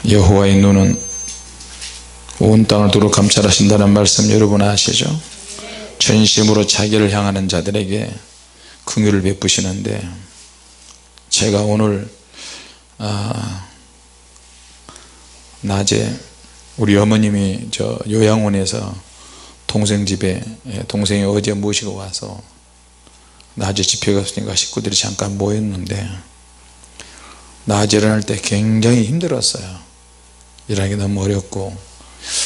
여호와의 눈은 온 땅을 두루 감찰하신다는 말씀 여러분 아시죠? 전심으로 자기를 향하는 자들에게 긍휼을 베푸시는데, 제가 오늘 낮에 우리 어머님이 저 요양원에서 동생 집에, 동생이 어제 모시고 와서 낮에 집회가 없으니까 식구들이 잠깐 모였는데, 낮에 일어날 때 굉장히 힘들었어요. 일하기 너무 어렵고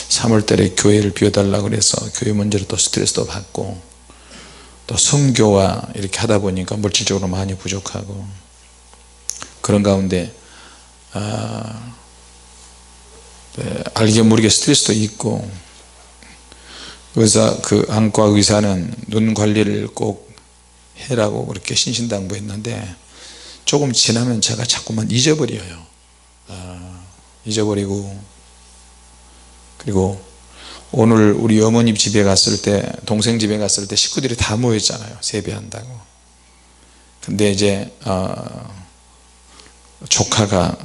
3월달에 교회를 비워달라고 그래서 교회 문제로 또 스트레스도 받고, 또 선교와 이렇게 하다 보니까 물질적으로 많이 부족하고, 그런 가운데 알게 모르게 스트레스도 있고, 그 안과 의사는 눈 관리를 꼭 해라고 그렇게 신신당부했는데, 조금 지나면 제가 자꾸만 잊어버려요. 잊어버리고, 그리고 오늘 우리 어머님 집에 갔을 때, 동생 집에 갔을 때 식구들이 다 모였잖아요, 세배한다고. 근데 이제 조카가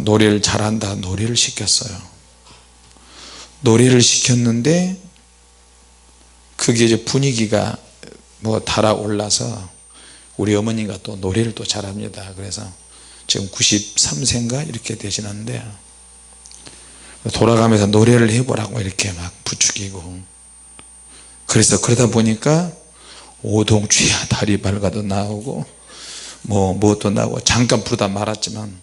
노래를 잘한다 노래를 시켰어요. 노래를 시켰는데 그게 이제 분위기가 뭐 달아올라서 우리 어머니가 또 노래를 또 잘합니다. 그래서 지금 93세인가 이렇게 되시는데, 돌아가면서 노래를 해보라고 이렇게 막 부추기고, 그래서 그러다 보니까 오동주야 달이 밝아도 나오고 뭐또 나오고, 잠깐 부르다 말았지만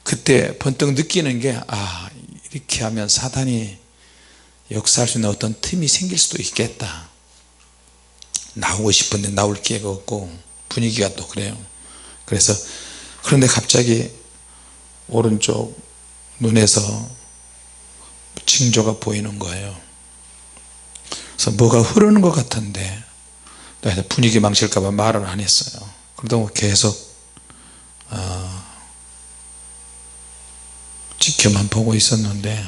그때 번뜩 느끼는 게, 이렇게 하면 사단이 역사할 수 있는 어떤 틈이 생길 수도 있겠다. 나오고 싶은데 나올 기회가 없고, 분위기가 또 그래요. 그래서 그런데 갑자기 오른쪽 눈에서 징조가 보이는 거예요. 그래서 뭐가 흐르는 것 같은데, 분위기 망칠까 봐 말을 안 했어요. 그러다 계속 지켜만 보고 있었는데,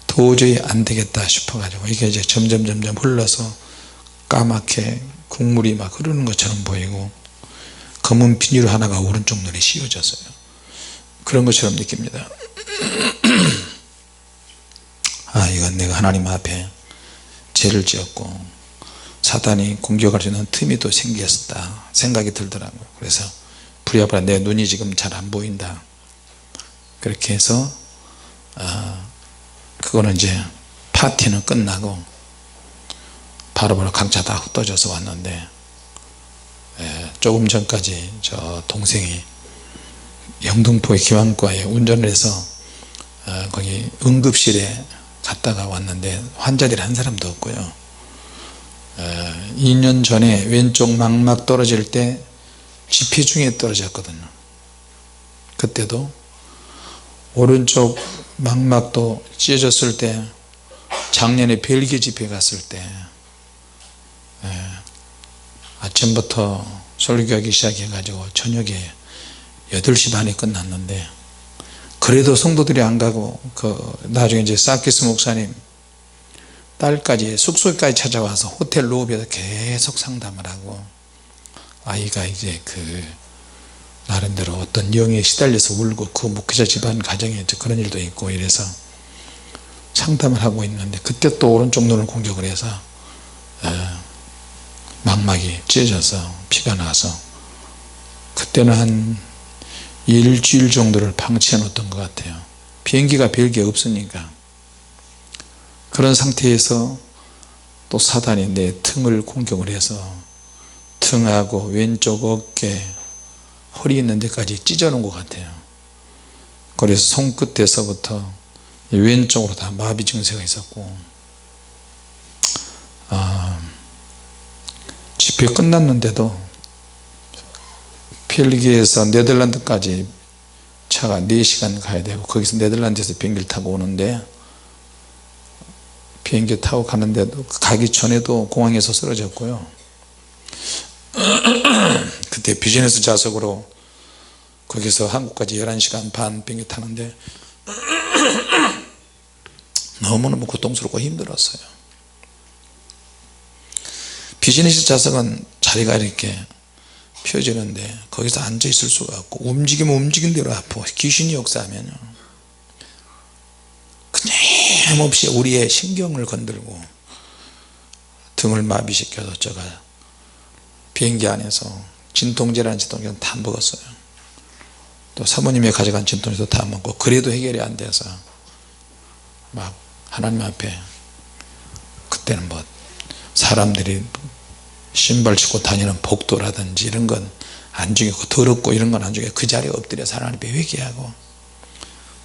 도저히 안 되겠다 싶어 가지고, 이게 이제 점점 흘러서 까맣게 국물이 막 흐르는 것처럼 보이고, 검은 비닐 하나가 오른쪽 눈에 씌워졌어요. 그런 것처럼 느낍니다. 이건 내가 하나님 앞에 죄를 지었고 사단이 공격할 수 있는 틈이 또 생겼다 생각이 들더라고요. 그래서 부랴부랴 내 눈이 지금 잘 안 보인다, 그렇게 해서 그거는 이제 파티는 끝나고 바로바로 강차 다 흩어져서 왔는데, 조금 전까지 저 동생이 영등포의 기왕과에 운전을 해서 거기 응급실에 갔다가 왔는데 환자들이 한 사람도 없고요. 2년 전에 왼쪽 망막 떨어질 때 집회 중에 떨어졌거든요. 그때도 오른쪽 망막도 찢어졌을 때, 작년에 벨기에 집회 갔을 때 아침부터 설교하기 시작해 가지고 저녁에 8시 반에 끝났는데, 그래도 성도들이 안 가고, 나중에 이제 사키스 목사님 딸까지 숙소까지 찾아와서 호텔 로비에서 계속 상담을 하고, 아이가 이제 나름대로 어떤 영에 시달려서 울고, 그 목회자 집안 가정에 그런 일도 있고 이래서 상담을 하고 있는데, 그때 또 오른쪽 눈을 공격을 해서 망막이 찢어져서 피가 나서, 그때는 한 일주일 정도를 방치해 놓았던 것 같아요. 비행기가 벨기에 없으니까. 그런 상태에서 또 사단이 내 등을 공격을 해서 등하고 왼쪽 어깨, 허리 있는 데까지 찢어 놓은 것 같아요. 그래서 손끝에서부터 왼쪽으로 다 마비 증세가 있었고, 집회 끝났는데도 벨기에에서 네덜란드까지 차가 4시간 가야 되고, 거기서 네덜란드에서 비행기를 타고 오는데, 비행기 타고 가는데도 가기 전에도 공항에서 쓰러졌고요. 그때 비즈니스 좌석으로 거기서 한국까지 11시간 반 비행기 타는데 너무너무 고통스럽고 힘들었어요. 비즈니스 좌석은 자리가 이렇게 펴지는데 거기서 앉아 있을 수가 없고 움직이면 움직인 대로 아프고 귀신이 역사하면요 끊임없이 우리의 신경을 건들고 등을 마비시켜서 제가 비행기 안에서 진통제라는 진통제는 다 먹었어요. 또 사모님이 가져간 진통제도 다 먹고 그래도 해결이 안 돼서 막 하나님 앞에 그때는 뭐 사람들이 신발 신고 다니는 복도라든지 이런 건 안 중요하고 더럽고 이런 건 안 중요해요. 그 자리에 엎드려서 하나님 앞에 회개하고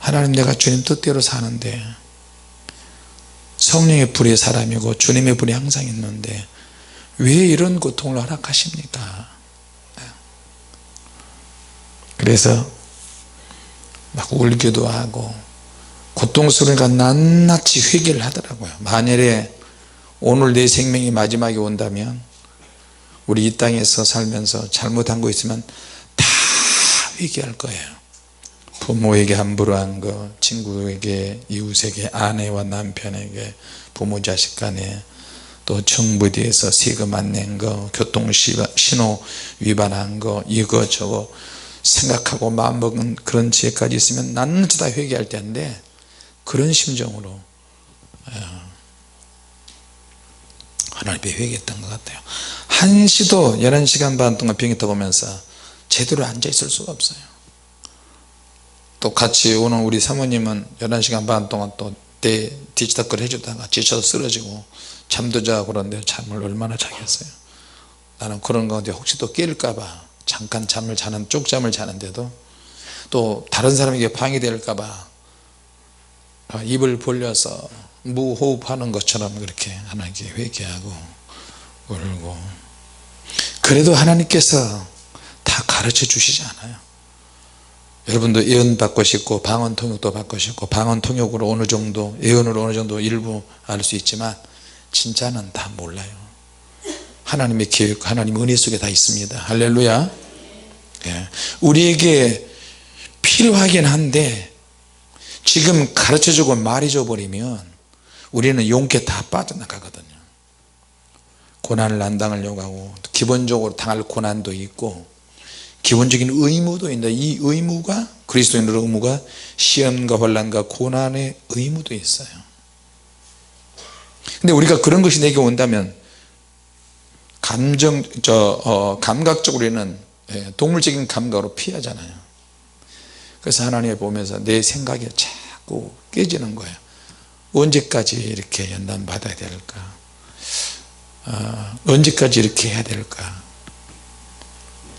하나님 내가 주님 뜻대로 사는데 성령의 불의 사람이고 주님의 불이 항상 있는데 왜 이런 고통을 허락하십니까? 그래서 막 울기도 하고 고통스러우니까 낱낱이 회개를 하더라고요. 만일에 오늘 내 생명이 마지막에 온다면 우리 이 땅에서 살면서 잘못한 거 있으면 다 회개할 거예요. 부모에게 함부로 한 거, 친구에게, 이웃에게, 아내와 남편에게, 부모 자식 간에, 또 정부에 대해서 세금 안 낸 거, 교통신호 위반한 거, 이거 저거 생각하고 마음먹은 그런 죄까지 있으면 낱낱이 다 회개할 텐데 그런 심정으로 하나님께 회개했던 것 같아요. 한시도 11시간 반 동안 비행기 타고 오면서 제대로 앉아 있을 수가 없어요. 또 같이 오는 우리 사모님은 11시간 반 동안 또 뒤치다거리 해주다가 지쳐서 쓰러지고 잠도 자고 그러는데 잠을 얼마나 자겠어요. 나는 그런 가운데 혹시 또 깰까봐 잠깐 잠을 자는 쪽잠을 자는데도 또 다른 사람에게 방해될까봐 입을 벌려서 무호흡하는 것처럼 그렇게 하나님께 회개하고 울고 그래도 하나님께서 다 가르쳐 주시지 않아요. 여러분도 예언 받고 싶고 방언 통역도 받고 싶고 방언 통역으로 어느 정도 예언으로 어느 정도 일부 알 수 있지만 진짜는 다 몰라요. 하나님의 계획 하나님의 은혜 속에 다 있습니다. 할렐루야. 예. 우리에게 필요하긴 한데 지금 가르쳐주고 말해줘 버리면 우리는 용케 다 빠져나가거든요. 고난을 안 당하려고 하고 기본적으로 당할 고난도 있고 기본적인 의무도 있는데 이 의무가 그리스도인의 의무가 시험과 환난과 고난의 의무도 있어요. 근데 우리가 그런 것이 내게 온다면 감각적으로는 동물적인 감각으로 피하잖아요. 그래서 하나님을 보면서 내 생각이 자꾸 깨지는 거예요. 언제까지 이렇게 연단 받아야 될까? 언제까지 이렇게 해야 될까?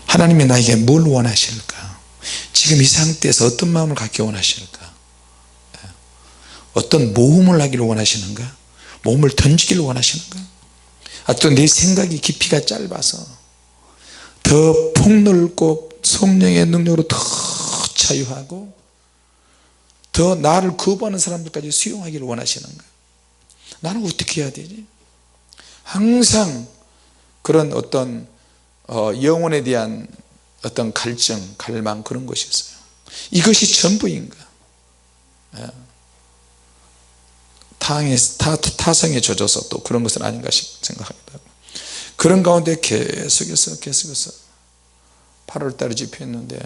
하나님이 나에게 뭘 원하실까? 지금 이 상태에서 어떤 마음을 갖기 원하실까? 어떤 모험을 하기를 원하시는가? 몸을 던지기를 원하시는가? 또 내 생각이 깊이가 짧아서 더 폭넓고 성령의 능력으로 더 자유하고 더 나를 거부하는 사람들까지 수용하기를 원하시는가? 나는 어떻게 해야 되지? 항상 그런 어떤 영혼에 대한 어떤 갈증, 갈망 그런 것이 있어요. 이것이 전부인가? 타성에 젖어서 또 그런 것은 아닌가 생각합니다. 그런 가운데 계속해서 8월 달에 집회했는데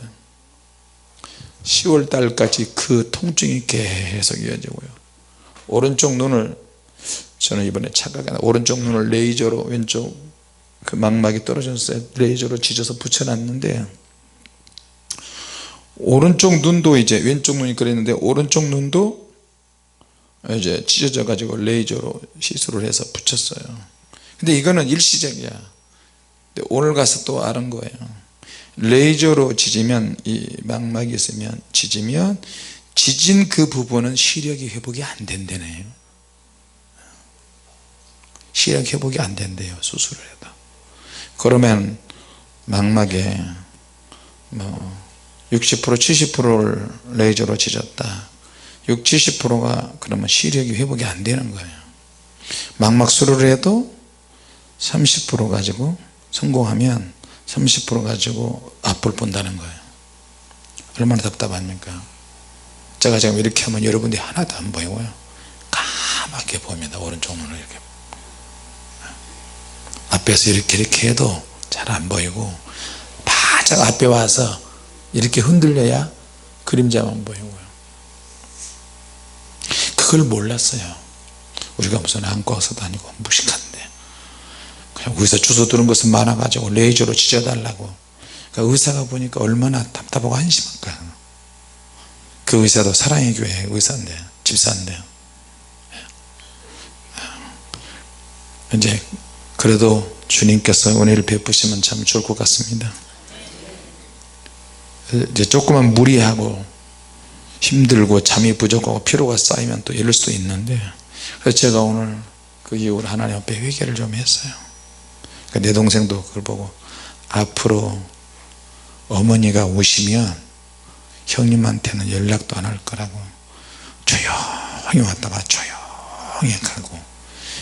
10월 달까지 그 통증이 계속 이어지고요. 오른쪽 눈을 저는 이번에 착각해 오른쪽 눈을 레이저로 왼쪽 그 망막이 떨어졌어요. 레이저로 지져서 붙여놨는데 오른쪽 눈도 이제 왼쪽 눈이 그랬는데 오른쪽 눈도 이제 찢어져 가지고 레이저로 시술을 해서 붙였어요. 근데 이거는 일시적이야. 근데 오늘 가서 또 아는 거예요. 레이저로 지지면 이 망막이 있으면 지지면 지진 그 부분은 시력이 회복이 안 된다네요. 시력 회복이 안 된대요. 수술을 해도. 그러면 망막에 뭐 60% 70%를 레이저로 지졌다. 60, 70%가 그러면 시력이 회복이 안 되는 거예요. 망막 수술을 해도 30% 가지고 성공하면 30% 가지고 앞을 본다는 거예요. 얼마나 답답합니까? 제가 지금 이렇게 하면 여러분들이 하나도 안 보이고요. 까맣게 봅니다. 오른쪽 눈을 이렇게 앞에서 이렇게 해도 잘 안 보이고 살짝 앞에 와서 이렇게 흔들려야 그림자만 보이고요. 그걸 몰랐어요. 우리가 무슨 안과의사도 아니고 무식한데 그냥 의사 주소 들은 것은 많아가지고 레이저로 찢어달라고. 그러니까 의사가 보니까 얼마나 답답하고 한심할까. 그 의사도 사랑의 교회 의사인데, 집사인데, 이제 그래도 주님께서 은혜를 베푸시면 참 좋을 것 같습니다. 이제 조금만 무리하고 힘들고 잠이 부족하고 피로가 쌓이면 또 이럴 수도 있는데, 그래서 제가 오늘 그 이후로 하나님 앞에 회개를 좀 했어요. 그러니까 내 동생도 그걸 보고 앞으로 어머니가 오시면 형님한테는 연락도 안 할 거라고 조용히 왔다가 조용히 가고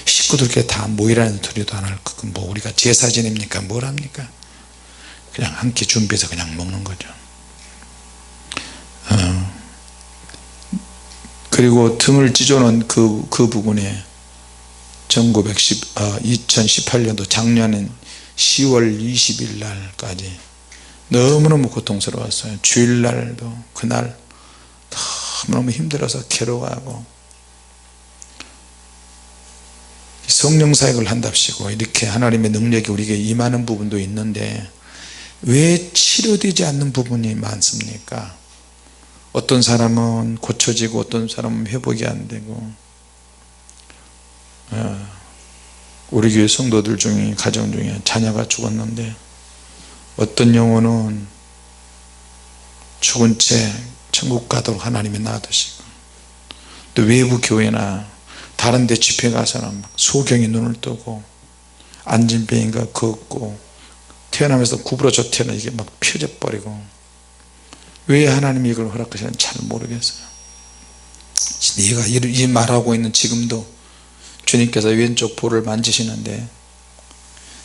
식구들께 다 모이라는 소리도 안 할 거고, 뭐 우리가 제사 지냅니까 뭘 합니까? 그냥 한 끼 준비해서 그냥 먹는 거죠. 그리고 등을 찢어놓은 그 부분에 2018년도 작년엔 10월 20일 날까지 너무너무 고통스러웠어요. 주일날도 그날 너무너무 힘들어서 괴로워하고, 성령 사역을 한답시고 이렇게 하나님의 능력이 우리에게 임하는 부분도 있는데 왜 치료되지 않는 부분이 많습니까? 어떤 사람은 고쳐지고 어떤 사람은 회복이 안 되고, 우리 교회 성도들 중에 가정 중에 자녀가 죽었는데 어떤 영혼은 죽은 채 천국 가도록 하나님이 놔두시고, 또 외부 교회나 다른 데 집회 가서는 막 소경이 눈을 뜨고 안진병인가 걷고 태어나면서 구부러져 태어나 이게 막 펴져 버리고, 왜 하나님이 이걸 허락하시는지 잘 모르겠어요. 내가 이 말하고 있는 지금도 주님께서 왼쪽 볼을 만지시는데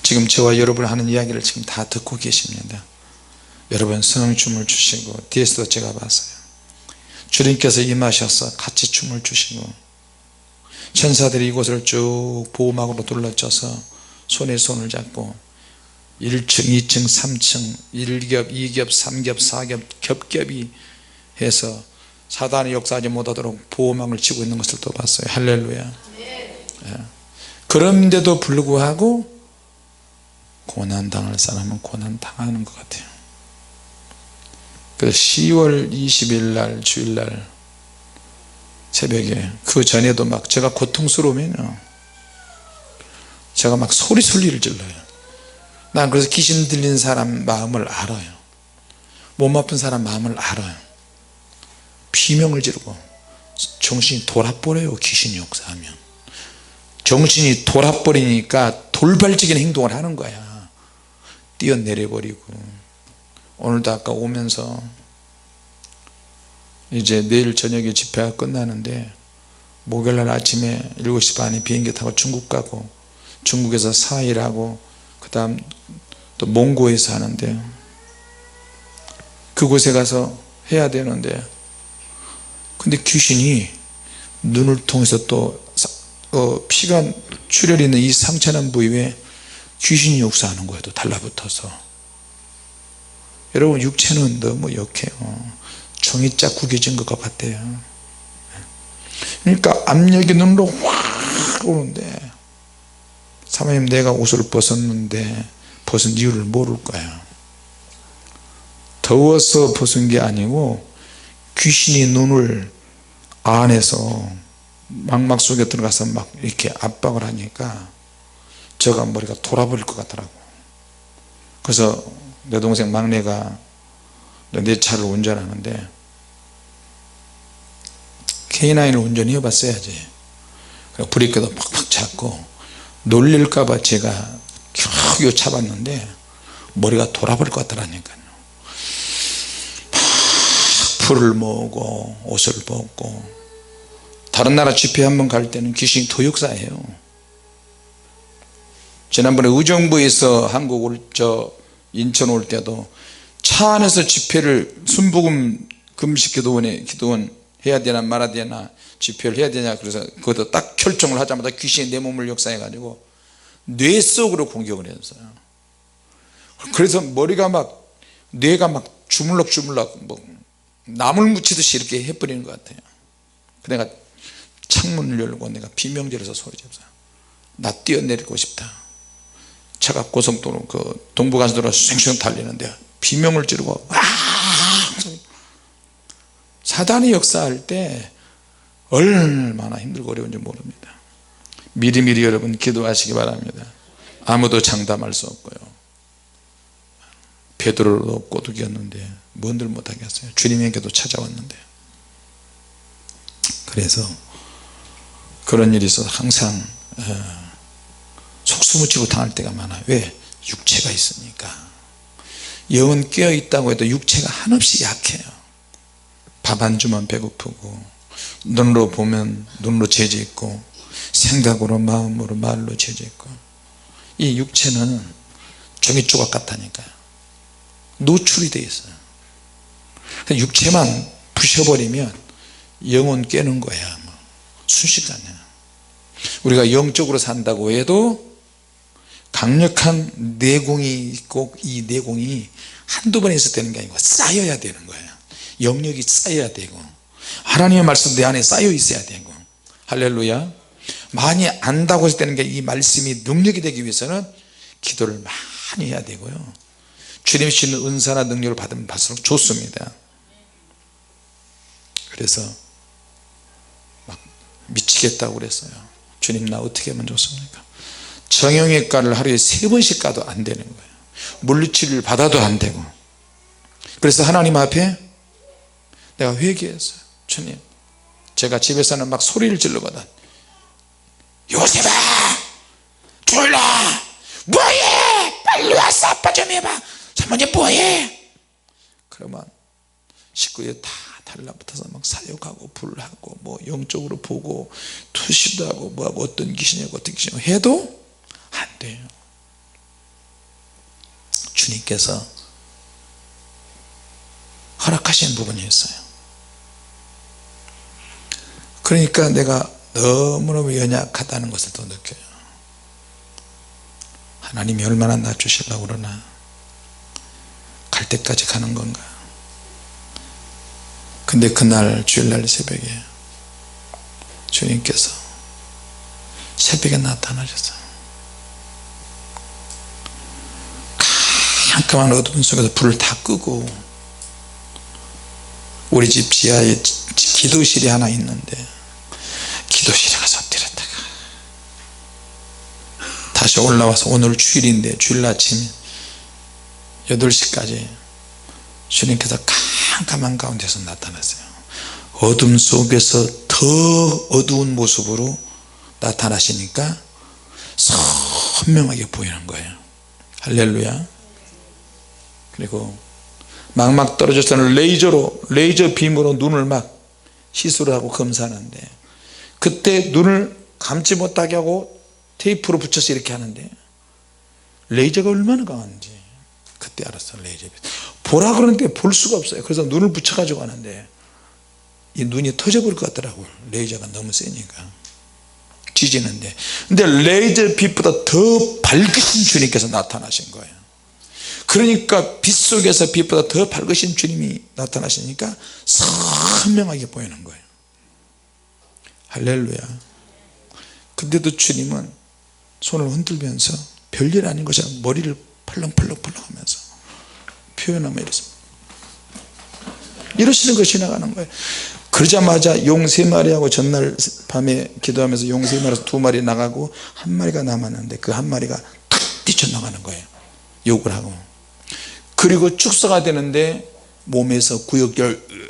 지금 저와 여러분 하는 이야기를 지금 다 듣고 계십니다. 여러분 성령 춤을 주시고, 뒤에서도 제가 봤어요. 주님께서 임하셔서 같이 춤을 주시고, 천사들이 이곳을 쭉 보호막으로 둘러쳐서 손에 손을 잡고 1층 2층 3층 1겹 2겹 3겹 4겹 겹겹이 해서 사단이 역사하지 못하도록 보호막을 치고 있는 것을 또 봤어요. 할렐루야. 그런데도 불구하고 고난당할 사람은 고난당하는 것 같아요. 그래서 10월 20일 날 주일날 새벽에, 그 전에도 막 제가 고통스러우면요 제가 막 소리를 질러요. 난 그래서 귀신 들린 사람 마음을 알아요. 몸 아픈 사람 마음을 알아요. 비명을 지르고 정신이 돌아버려요. 귀신이 역사하면 정신이 돌아버리니까 돌발적인 행동을 하는 거야. 뛰어내려버리고. 오늘도 아까 오면서 이제 내일 저녁에 집회가 끝나는데 목요일날 아침에 7시 반에 비행기 타고 중국 가고, 중국에서 4일하고 그 다음 또 몽고에서 하는데, 그곳에 가서 해야 되는데 근데 귀신이 눈을 통해서 또 피가 출혈이 있는 이 상처난 부위에 귀신이 역사하는 거예요. 또 달라붙어서. 여러분 육체는 너무 역해요. 종이짝 구겨진 것 같아요. 그러니까 압력이 눈으로 확 오는데, 사모님 내가 옷을 벗었는데 벗은 이유를 모를 거야. 더워서 벗은 게 아니고 귀신이 눈을 안에서 망막 속에 들어가서 막 이렇게 압박을 하니까 저가 머리가 돌아버릴 것 같더라고. 그래서 내 동생 막내가 내 차를 운전하는데, K9을 운전해 봤어야지. 브레이크도 팍팍 잡고 놀릴까봐 제가 겨우 잡았는데 머리가 돌아버릴 것 같더라니까요. 풀을 모으고 옷을 벗고, 다른 나라 집회 한번 갈 때는 귀신이 더 역사해요. 지난번에 의정부에서 한국 인천 올 때도 차 안에서 집회를 순복음 금식 기도원 해야 되나 말아야 되나, 집회를 해야 되냐, 그래서 그것도 딱 결정을 하자마자 귀신이 내 몸을 역사해 가지고 뇌 속으로 공격을 했어요. 그래서 머리가 막 뇌가 막 주물럭주물럭 뭐 나물 묻히듯이 이렇게 해버리는 것 같아요. 내가 창문을 열고 내가 비명지르서 소리 질렀어요. 나 뛰어내리고 싶다. 차가 고속도로 그 동부간선도로 쌩쌩 달리는데 비명을 지르고 와! 사단이 역사할 때 얼마나 힘들고 어려운지 모릅니다. 미리미리 여러분 기도하시기 바랍니다. 아무도 장담할 수 없고요. 베드로도 꼬드겼는데 뭔들 못하겠어요. 주님에게도 찾아왔는데. 그래서 그런 일이 있어서 항상 속수무치고 당할 때가 많아요. 왜? 육체가 있으니까. 영은 깨어있다고 해도 육체가 한없이 약해요. 밥 안 주면 배고프고, 눈으로 보면 눈으로 죄져 있고, 생각으로 마음으로 말로 죄져 있고, 이 육체는 종이조각 같다니까요. 노출이 되어 있어요. 육체만 부셔버리면 영은 깨는 거야. 뭐 순식간에. 우리가 영적으로 산다고 해도 강력한 내공이 있고, 이 내공이 한두 번 있을 때는 게 아니고 쌓여야 되는 거예요. 영역이 쌓여야 되고, 하나님의 말씀 내 안에 쌓여 있어야 되고. 할렐루야. 많이 안다고 했을 때는 게 이 말씀이 능력이 되기 위해서는 기도를 많이 해야 되고요. 주님이 주시는 은사나 능력을 받으면 받을수록 좋습니다. 그래서 막 미치겠다고 그랬어요. 주님 나 어떻게 하면 좋습니까? 정형외과를 하루에 3번씩 가도 안 되는 거예요. 물리치료를 받아도 안 되고. 그래서 하나님 앞에 내가 회개했어요. 주님, 제가 집에서는 막 소리를 지르거든. 요셉아, 졸라, 뭐해? 빨리 와서 아빠 좀 해봐. 사모님 뭐해? 그러면 식구들이 다 달라붙어서 막 사욕하고 불하고 뭐 영적으로 보고 투시도 하고 뭐하고 어떤 귀신이고 어떤 귀신이고 해도 안 돼요. 주님께서 허락하신 부분이 있어요. 그러니까 내가 너무너무 연약하다는 것을 또 느껴요. 하나님이 얼마나 낮추시려고 그러나, 갈 때까지 가는 건가. 근데 그날 주일날 새벽에 주님께서 새벽에 나타나셨어요. 깜깜한 어두운 속에서 불을 다 끄고, 우리 집 지하에 기도실이 하나 있는데 기도실에 가서 엎드렸다가 다시 올라와서 오늘 주일인데 주일 아침 8시까지 주님께서 깜깜한 가운데서 나타났어요. 어둠 속에서 더 어두운 모습으로 나타나시니까 선명하게 보이는 거예요. 할렐루야. 그리고 막막 떨어져서는 레이저 빔으로 눈을 막 시술을 하고 검사하는데, 그때 눈을 감지 못하게 하고 테이프로 붙여서 이렇게 하는데 레이저가 얼마나 강한지 그때 알았어요. 레이저 보라 그러는데 볼 수가 없어요. 그래서 눈을 붙여 가지고 하는데 이 눈이 터져버릴 것 같더라고요. 레이저가 너무 세니까 지지는데. 근데 레이저 빛보다 더 밝으신 주님께서 나타나신 거예요. 그러니까 빛 속에서 빛보다 더 밝으신 주님이 나타나시니까 선명하게 보이는 거예요. 할렐루야. 근데도 주님은 손을 흔들면서 별일 아닌 것처럼 머리를 펄렁펄렁 하면서 표현하면 이렇습니다. 이러시는 거 지나가는 거예요. 그러자마자 용 3마리하고 전날 밤에 기도하면서 용 3마리에서 2마리 나가고 1마리가 남았는데 그 1마리가 탁 뛰쳐나가는 거예요. 욕을 하고. 그리고 축사가 되는데 몸에서 구역결,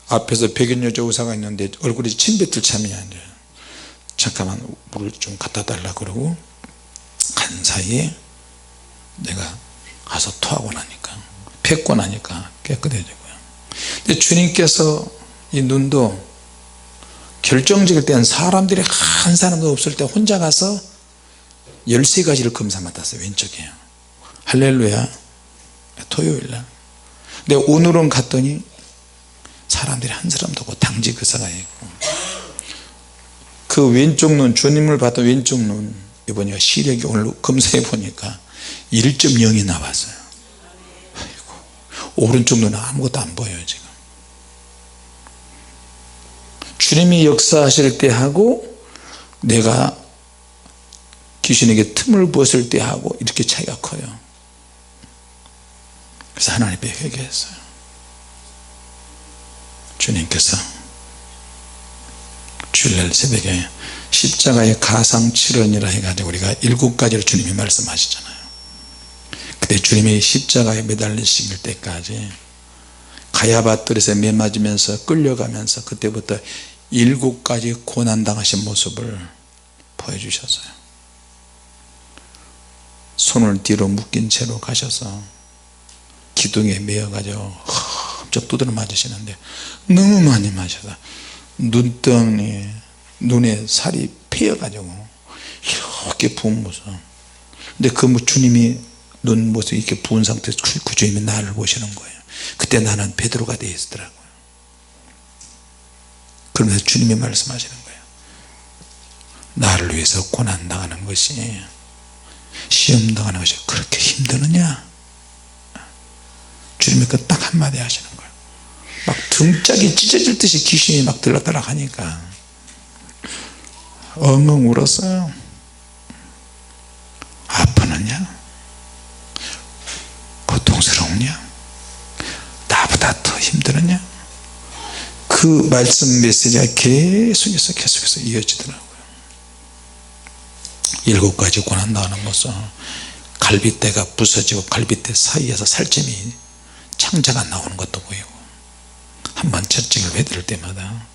앞에서 백연여자 의사가 있는데 얼굴이 침뱉을 참이 아니라 잠깐만 물을 좀 갖다 달라 그러고 간 사이에 내가 가서 토하고 나니까, 뱉고 나니까 깨끗해지고요. 근데 주님께서 이 눈도 결정적일 때는 사람들이 한 사람도 없을 때 혼자 가서 13가지를 검사 맡았어요. 왼쪽에요. 할렐루야. 토요일날. 근데 오늘은 갔더니 사람들이 한 사람도 없고 당직 의사가 있고, 그 왼쪽 눈, 주님을 봤던 왼쪽 눈, 이번에 시력이 오늘 검사해 보니까 1.0이 나왔어요. 오른쪽 눈에 아무것도 안 보여요. 지금 주님이 역사하실 때 하고 내가 귀신에게 틈을 부었을 때 하고 이렇게 차이가 커요. 그래서 하나님께 회개했어요. 주님께서 주일날 새벽에 십자가의 가상칠언이라 해가지고 우리가 7가지를 주님이 말씀하시잖아요. 그때 주님이 십자가에 매달리실 때까지 가야바뜰에서 매 맞으면서 끌려가면서 그때부터 7가지 고난당하신 모습을 보여주셨어요. 손을 뒤로 묶인 채로 가셔서 기둥에 매어가지고 험쩍 두드려 맞으시는데 너무 많이 맞아서 눈덩이 눈에 살이 패여가지고 이렇게 부은 모습. 근데 그 주님이 눈 모습이 이렇게 부은 상태에서 그 주님이 나를 보시는 거예요. 그때 나는 베드로가 되어 있더라고요. 그러면서 주님이 말씀하시는 거예요. 나를 위해서 고난당하는 것이 시험당하는 것이 그렇게 힘드느냐. 주님이 그 딱 한마디 하시는 거예요. 막 등짝이 찢어질 듯이 귀신이 막 들락달락 하니까 엉엉 울었어요. 아프느냐? 고통스러우냐? 나보다 더 힘드느냐? 그 말씀 메시지가 계속해서 이어지더라고요. 7가지 고난당하는 것은 갈빗대가 부서지고 갈빗대 사이에서 살점이 창자가 나오는 것도 보이고 한번 채찍을 베들 때마다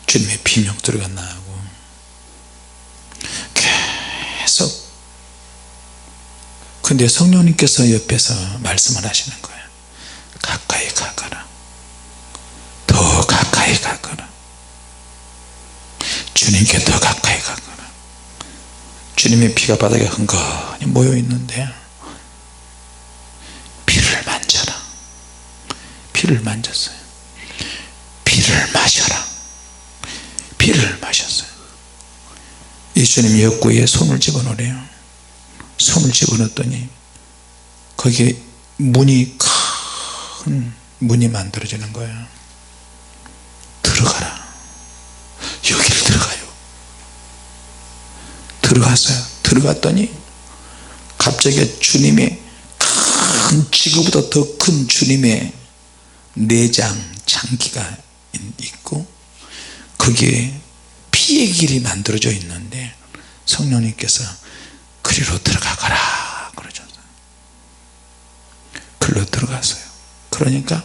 주님의 비명소리가 나고 계속. 근데 성령님께서 옆에서 말씀을 하시는 거예요. 가까이 가거라. 더 가까이 가거라. 주님께 더 가까이 가거라. 주님의 피가 바닥에 흥건히 모여 있는데 피를 만져라. 피를 만졌어요. 피를 마셔라. 피를 마셨어요. 예수님 옆구리에 손을 집어넣으래요. 손을 집어넣었더니 거기에 문이 큰 문이 만들어지는 거예요. 들어가라. 여기를 들어가요. 들어갔어요. 들어갔더니 갑자기 주님의 큰 지구보다 더 큰 주님의 내장 장기가 있고 거기에 피의 길이 만들어져 있는데 성령님께서 그리로 들어가거라 그러셨어요. 그리로 들어갔어요. 그러니까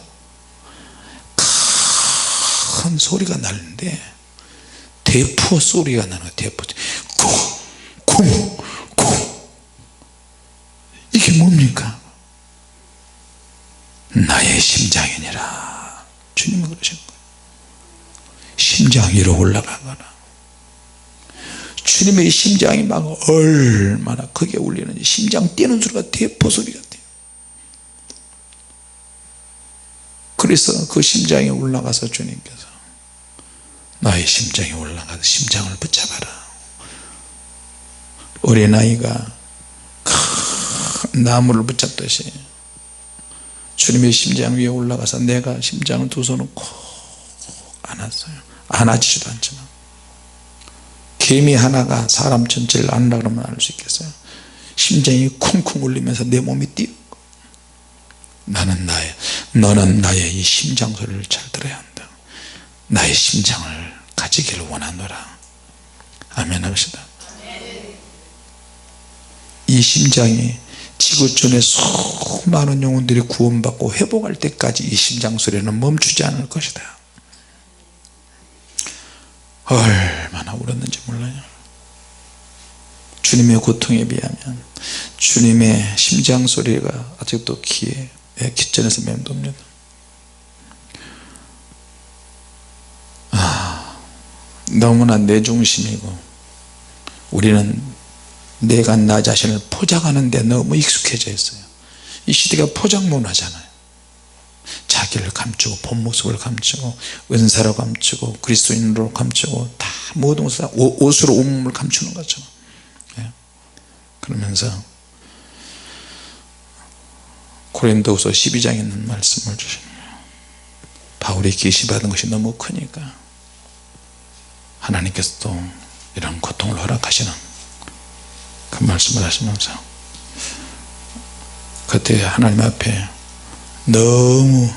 큰 소리가 나는데 대포 소리가 나는 거예요. 대포 쿵쿵쿵. 이게 뭡니까? 나의 심장이니라. 주님은 그러신 거예요. 심장 위로 올라가거라. 주님의 심장이 막 얼마나 크게 울리는지 심장 뛰는 소리가 대포 소리 같아요. 그래서 그 심장에 올라가서 주님께서 나의 심장에 올라가서 심장을 붙잡아라. 어린아이가 큰 나무를 붙잡듯이 주님의 심장 위에 올라가서 내가 심장을 두 손을 콕 안았어요. 안아지지도 않지만 개미 하나가 사람 전체를 안으라 그러면 알 수 있겠어요? 심장이 쿵쿵 울리면서 내 몸이 뛰고 너는 나의 이 심장 소리를 잘 들어야 한다. 나의 심장을 가지기를 원하노라. 아멘 합시다. 이 심장이 지구촌의 수많은 영혼들이 구원받고 회복할 때까지 이 심장 소리는 멈추지 않을 것이다. 얼마나 울었는지 몰라요. 주님의 고통에 비하면 주님의 심장 소리가 아직도 귀에 귓전에서 맴돕니다. 너무나 내 중심이고 우리는 내가 나 자신을 포장하는 데 너무 익숙해져 있어요. 이 시대가 포장 문화잖아요. 자기를 감추고 본 모습을 감추고 은사로 감추고 그리스도인으로 감추고 다 모든 것을 옷으로 온몸을 감추는 거죠. 예. 그러면서 고린도후서 12장에 있는 말씀을 주시는 거예요. 바울이 계시받은 것이 너무 크니까 하나님께서 또 이런 고통을 허락하시는 그 말씀을 하시면서 그때 하나님 앞에 너무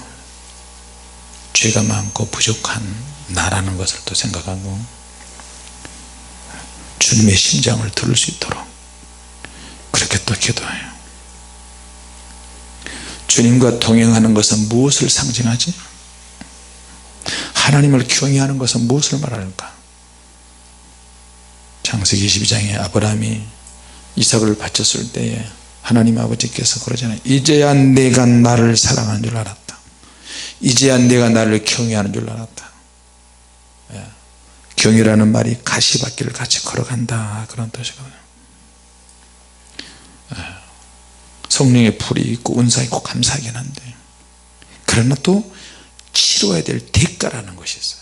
죄가 많고 부족한 나라는 것을 또 생각하고 주님의 심장을 들을 수 있도록 그렇게 또 기도해요. 주님과 동행하는 것은 무엇을 상징하지? 하나님을 경외하는 것은 무엇을 말할까? 창세기 22장에 아브라함이 이삭을 바쳤을 때에 하나님 아버지께서 그러잖아요. 이제야 내가 나를 사랑하는 줄 알았다. 이제야 내가 나를 경외하는 줄 알았다. 예. 경외라는 말이 가시밭길을 같이 걸어간다 그런 뜻이거든요. 예. 성령의 불이 있고 은사가 있고 감사하긴 한데 그러나 또 치러야 될 대가라는 것이 있어요.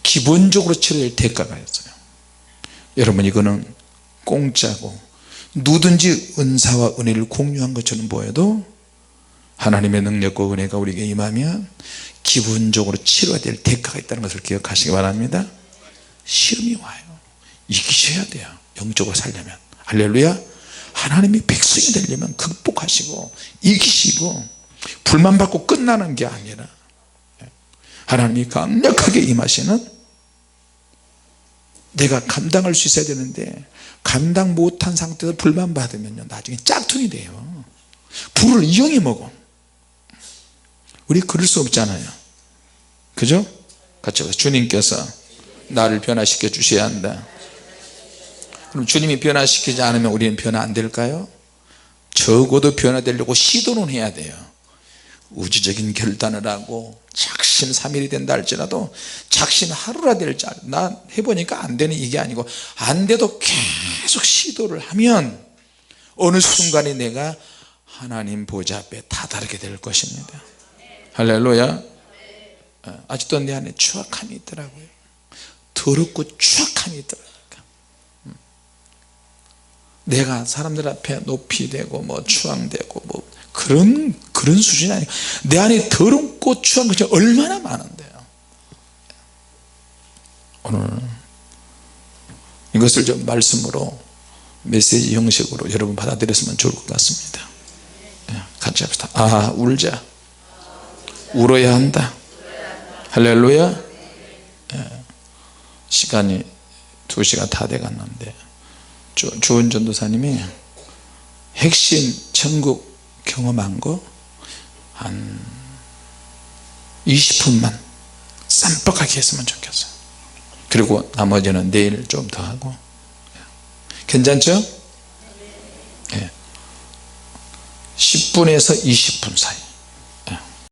기본적으로 치러야 될 대가가 있어요. 여러분 이거는 공짜고 누구든지 은사와 은혜를 공유한 것처럼 보여도 하나님의 능력과 은혜가 우리에게 임하면 기본적으로 치러야 될 대가가 있다는 것을 기억하시기 바랍니다. 시험이 와요. 이기셔야 돼요. 영적으로 살려면. 할렐루야. 하나님이 백성이 되려면 극복하시고 이기시고 불만받고 끝나는 게 아니라 하나님이 강력하게 임하시는, 내가 감당할 수 있어야 되는데 감당 못한 상태에서 불만받으면 나중에 짝퉁이 돼요. 불을 이용해 먹어. 우리 그럴 수 없잖아요. 그죠? 같이 주님께서 나를 변화시켜 주셔야 한다. 그럼 주님이 변화시키지 않으면 우리는 변화 안 될까요? 적어도 변화되려고 시도는 해야 돼요. 우주적인 결단을 하고 작심삼일이 된다 할지라도 작심 하루라 될지, 나 해보니까 안 되는 이게 아니고 안 돼도 계속 시도를 하면 어느 순간에 내가 하나님 보좌 앞에 다다르게 될 것입니다. 할렐루야. 아직도 내 안에 추악함이 있더라고요. 더럽고 추악함이 있더라고요. 내가 사람들 앞에 높이 되고 뭐 추앙되고 뭐 그런 수준이 아니고 내 안에 더럽고 추한 것이 얼마나 많은데요. 오늘 이것을 좀 말씀으로 메시지 형식으로 여러분 받아들였으면 좋을 것 같습니다. 같이 합시다. 아, 울자. 울어야 한다. 할렐루야. 시간이 2시가 다 돼갔는데 조은 전도사님이 핵심 천국 경험한 거 한 20분만 쌈박하게 했으면 좋겠어요. 그리고 나머지는 내일 좀 더 하고. 괜찮죠? 10분에서 20분 사이.